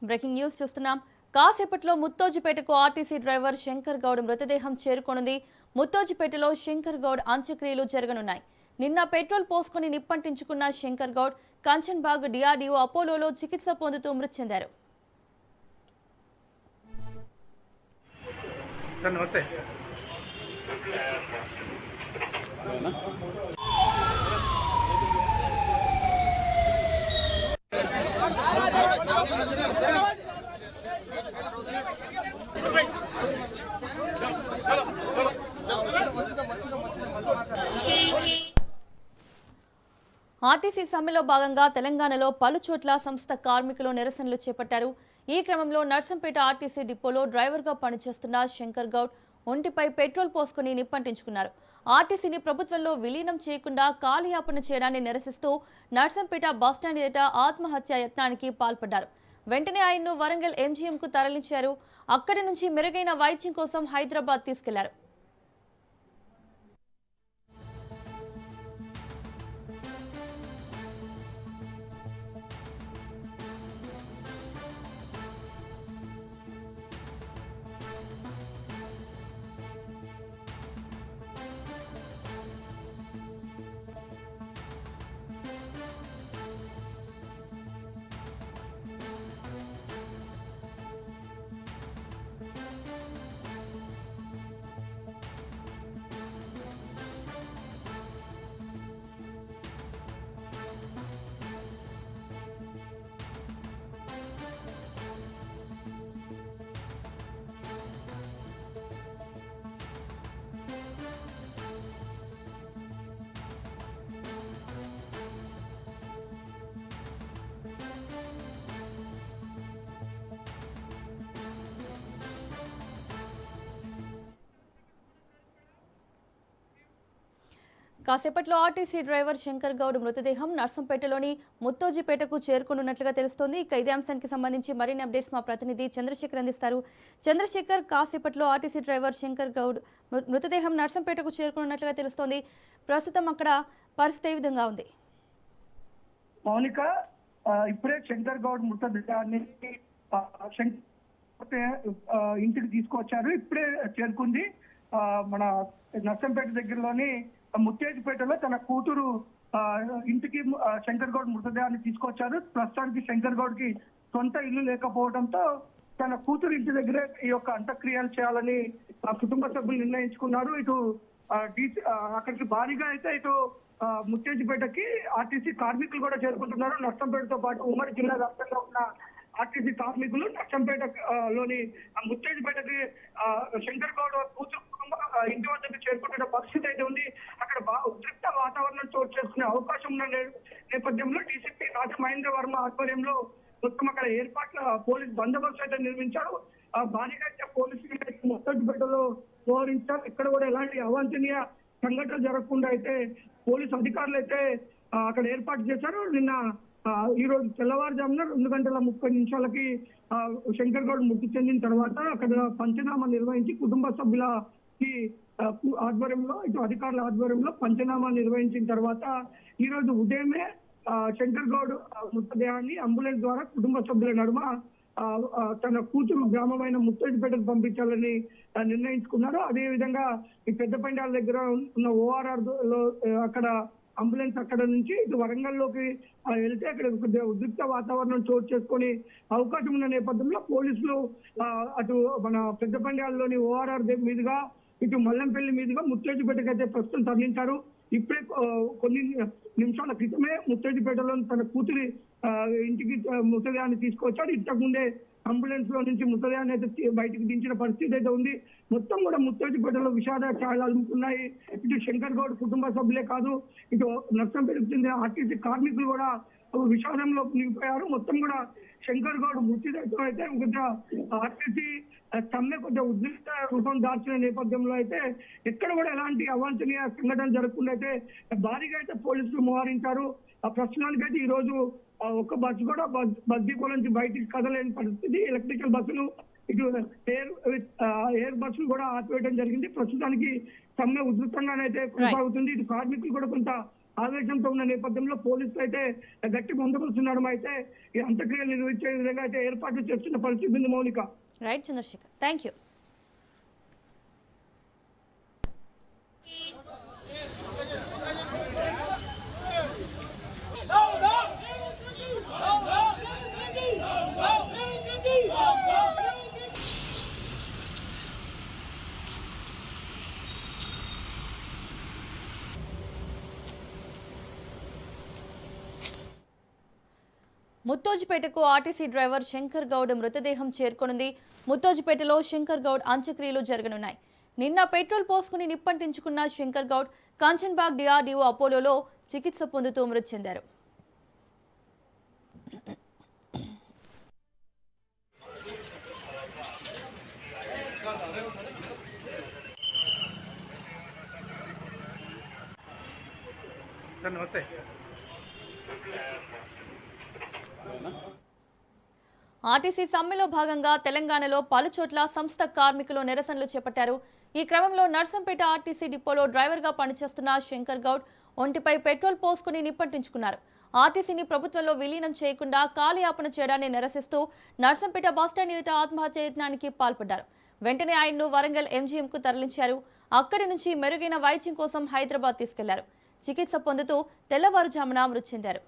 Breaking news చూస్తున్నాం. కాసేపట్లో ముత్తోజిపేటకు RTC driver Shankar Goud మృతదేహం చేరుకోనుంది. ముత్తోజిపేటలో శంకర్ గౌడ్ అంత్యక్రియలు జరగనున్నాయి. నిన్న పెట్రోల్ పోసుకుని నిప్పంటించుకున్న శంకర్ గౌడ్ కంచన్బాగ్ డిఆర్డీఓ అపోలోలో చికిత్స పొందుతూ మృతి చెందారు. సార్ నమస్తే. ఆర్టీసీ సమ్మెలో భాగంగా తెలంగాణలో పలు చోట్ల సంస్థ కార్మికులు నిరసనలు చేపట్టారు. ఈ క్రమంలో నర్సంపేట ఆర్టీసీ డిపోలో డ్రైవర్గా పనిచేస్తున్న శంకర్ గౌడ్ ఒంటిపై పెట్రోల్ పోసుకుని నిప్పంటించుకున్నారు. ఆర్టీసీని ప్రభుత్వంలో విలీనం చేయకుండా కాలయాపన చేయడాన్ని నిరసిస్తూ నర్సంపేట బస్టాండ్ ఎదుట ఆత్మహత్య యత్నానికి పాల్పడ్డారు. వెంటనే ఆయన్ను వరంగల్ ఎంజీఎంకు తరలించారు. అక్కడి నుంచి మెరుగైన వైద్యం కోసం హైదరాబాద్ తీసుకెళ్లారు. కాసేపట్లో ఆర్టీసీ డ్రైవర్ శంకర్ గౌడ్ మృతదేహం నర్సంపేటలోని ముత్తోజిపేటకు చేరుకున్నట్లుగా తెలుస్తోంది. ఇక ఇదే అంశానికి సంబంధించి మరిన్ని అప్డేట్స్ మా ప్రతినిధి చంద్రశేఖర్ అందిస్తారు. చంద్రశేఖర్, కాసేపట్లో ఆర్టీసీ డ్రైవర్ శంకర్ గౌడ్ మృతదేహం నర్సంపేటకు చేరుకున్నట్లుగా తెలుస్తోంది. ప్రస్తుతం అక్కడ పరిస్థితి ఏ విధంగా ఉంది? మౌనిక, ఇప్పుడే శంకర్ గౌడ్ మృతదేహాన్ని ఇంటికి తీసుకొచ్చారు. ఇప్పుడే చేరుకుంది. మన నర్సంపేట దగ్గరలోని ముత్తేజిపేటలో తన కూతురు ఇంటికి శంకర్ గౌడ్ మృతదేహాన్ని తీసుకొచ్చారు. ప్రస్తుతానికి శంకర్ గౌడ్ కి సొంత ఇల్లు లేకపోవడంతో తన కూతురు ఇంటి దగ్గరే ఈ యొక్క అంత్యక్రియలు చేయాలని కుటుంబ సభ్యులు నిర్ణయించుకున్నారు. ఇటు అక్కడికి భారీగా అయితే ఇటు ముత్తేజిపేటకి ఆర్టీసీ కార్మికులు కూడా చేరుకుంటున్నారు. నర్సంపేటతో పాటు ఉమ్మడి జిల్లా వ్యాప్తంగా ఉన్న ఆర్టీసీ కార్మికులు నర్సంపేట లోని ముత్తేజిపేటకి శంకర్ గౌడ్ కూతురు ఇంటి వద్దకు చేరుకుంటున్న పరిస్థితి అయితే ఉంది. అక్కడ ఉద్రిక్త వాతావరణం చోటు చేసుకునే అవకాశం ఉన్న నేపథ్యంలో డీసీపీ రాజ మహేంద్ర వర్మ ఆధ్వర్యంలో మొత్తం అక్కడ ఏర్పాట్ల పోలీస్ బందోబస్తు అయితే నిర్మించారు. భారీగా అయితే పోలీసులు ముత్తేజిపేటలో మోహరించారు. ఇక్కడ కూడా ఎలాంటి అవాంఛనీయ సంఘటనలు జరగకుండా అయితే పోలీసు అధికారులు అయితే అక్కడ ఏర్పాటు చేశారు. నిన్న ఈ రోజు తెల్లవారుజామున 2:30 శంకర్ గౌడ్ మృతి చెందిన తర్వాత అక్కడ పంచనామా నిర్వహించి కుటుంబ సభ్యులకి ఆధ్వర్యంలో ఇటు అధికారుల ఆధ్వర్యంలో పంచనామా నిర్వహించిన తర్వాత ఈ రోజు ఉదయమే శంకర్ గౌడ్ మృతదేహాన్ని అంబులెన్స్ ద్వారా కుటుంబ సభ్యుల నడుమ తన కూతురు గ్రామమైన ముత్తేజిపేటకు పంపించాలని నిర్ణయించుకున్నారు. అదే విధంగా ఈ పెద్దపండాల దగ్గర ఉన్న ORR లో అక్కడ అంబులెన్స్ అక్కడ నుంచి ఇటు వరంగల్లోకి వెళ్తే అక్కడ కొద్దిగా ఉద్రిక్త వాతావరణం చోటు చేసుకుని అవకాశం ఉన్న నేపథ్యంలో పోలీసులు అటు మన పెద్దపండాలలోని ORR మీదుగా ఇటు మల్లంపల్లి మీదుగా ముత్తేజిపేటకు అయితే ప్రస్తుతం తరలించారు. ఇప్పుడే కొన్ని నిమిషాల క్రితమే ముత్తేజిపేటలో తన కూతురి ఇంటికి మృతదేహాన్ని తీసుకొచ్చాడు. ఇంతకుముందే అంబులెన్స్ లో నుంచి మృతదేహాన్ని అయితే బయటకు దించిన పరిస్థితి అయితే ఉంది. మొత్తం కూడా ముత్తేజిపేటలో విషాద ఛాయలు అలుముకున్నాయి. ఇటు శంకర్ గౌడ్ కుటుంబ సభ్యులే కాదు, ఇటు నర్సంపేటకు చెందిన ఆర్టీసీ కార్మికులు కూడా విషాదంలో మునిగిపోయారు. మొత్తం కూడా శంకర్ గౌడ్ మృతి అయితే కొద్దిగా ఆర్టీసీ సమ్మె కొద్దిగా ఉద్రిక్త రూపం దాల్చిన నేపథ్యంలో అయితే ఎక్కడ కూడా ఎలాంటి అవాంఛనీయ సంఘటన జరగకుండా అయితే భారీగా అయితే పోలీసులు మోహరించారు. ప్రస్తుతానికి అయితే ఈ రోజు ఒక్క బస్సు కూడా బస్ డిపో నుంచి బయటికి కదలేని పరిస్థితి. ఎలక్ట్రికల్ బస్సులు ఇటు ఎయిర్ బస్సులు కూడా ఆపివేయడం జరిగింది. ప్రస్తుతానికి సమ్మె ఉధృతంగానైతే కొనసాగుతుంది. ఇటు కార్మికులు కూడా కొంత ఆవేశంతో ఉన్న నేపథ్యంలో పోలీసులు అయితే గట్టి బందోబస్తు ఉండడం అయితే ఈ అంత్యక్రియలు నిర్వహించే విధంగా అయితే ఏర్పాట్లు చేస్తున్న పరిస్థితి ఉంది Mounika. Right Chandrashekhar, thank you. ముత్తోజిపేటకు ఆర్టీసీ డ్రైవర్ శంకర్ గౌడ్ మృతదేహం చేరుకొనుంది. ముత్తోజిపేటలో శంకర్ గౌడ్ అంత్యక్రియలు జరగనున్నాయి. నిన్న పెట్రోల్ పోసుకుని నిప్పంటించుకున్న శంకర్ గౌడ్ కంచన్బాగ్ డిఆర్డీఓ అపోలోలో చికిత్స పొందుతూ మృతి చెందారు. సార్ నమస్తే. ఆర్టీసీ సమ్మెలో భాగంగా తెలంగాణలో పలుచోట్ల సంస్థ కార్మికులు నిరసనలు చేపట్టారు. ఈ క్రమంలో నర్సంపేట ఆర్టీసీ డిపోలో డ్రైవర్గా పనిచేస్తున్న శంకర్ గౌడ్ ఒంటిపై పెట్రోల్ పోసుకుని నిప్పంటించుకున్నారు. ఆర్టీసీని ప్రభుత్వంలో విలీనం చేయకుండా కాలయాపన చేయడాన్ని నిరసిస్తూ నర్సంపేట బస్టాండ్ ఎదుట ఆత్మహత్య యత్నానికి పాల్పడ్డారు. వెంటనే ఆయన్ను వరంగల్ ఎంజీఎంకు తరలించారు. అక్కడి నుంచి మెరుగైన వైద్యం కోసం హైదరాబాద్ తీసుకెళ్లారు. చికిత్స పొందుతూ తెల్లవారుజామున మృతి చెందారు.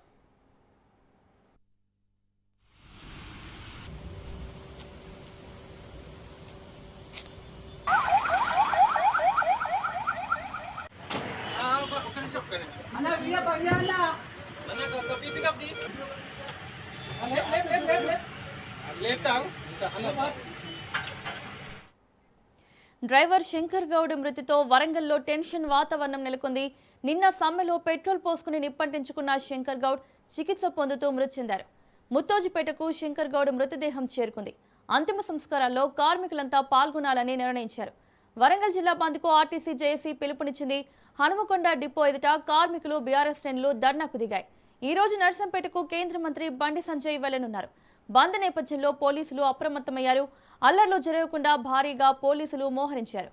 డ్రైవర్ శంకర్ గౌడ్ మృతితో వరంగల్లో టెన్షన్ వాతావరణం నెలకొంది. నిన్న సమ్మెలో పెట్రోల్ పోసుకుని నిప్పంటించుకున్న శంకర్ గౌడ్ చికిత్స పొందుతూ మృతి చెందారు. ముత్తోజిపేటకు శంకర్ గౌడ్ మృతదేహం చేరుకుంది. అంతిమ సంస్కారాల్లో కార్మికులంతా పాల్గొనాలని నిర్ణయించారు. వరంగల్ జిల్లా బంద్కు ఆర్టీసీ జేఏసీ పిలుపునిచ్చింది. హనుమకొండ డిపో ఎదుట కార్మికులు బీఆర్ఎస్ శ్రేణులు ధర్నాకు దిగాయి. ఈ రోజు నర్సంపేటకు కేంద్ర మంత్రి బండి సంజయ్ వెళ్లనున్నారు. బంద్ నేపథ్యంలో పోలీసులు అప్రమత్తమయ్యారు. అల్లర్లు జరగకుండా భారీగా పోలీసులు మోహరించారు.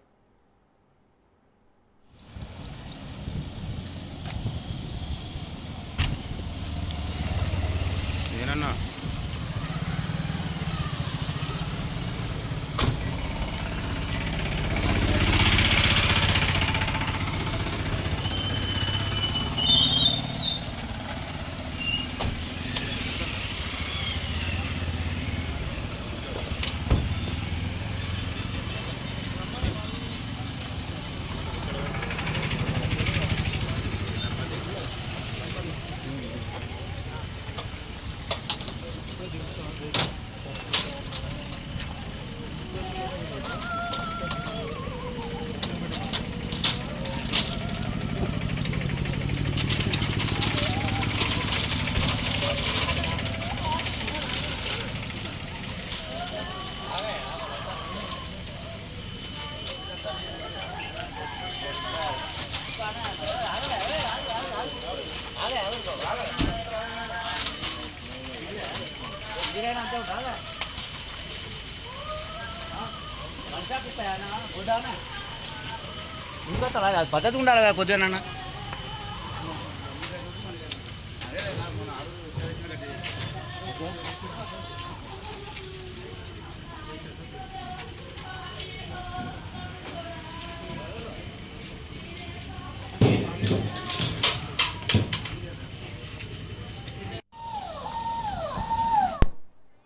ఇంకా పద్ధతి ఉండాలి కదా కొద్దిగా.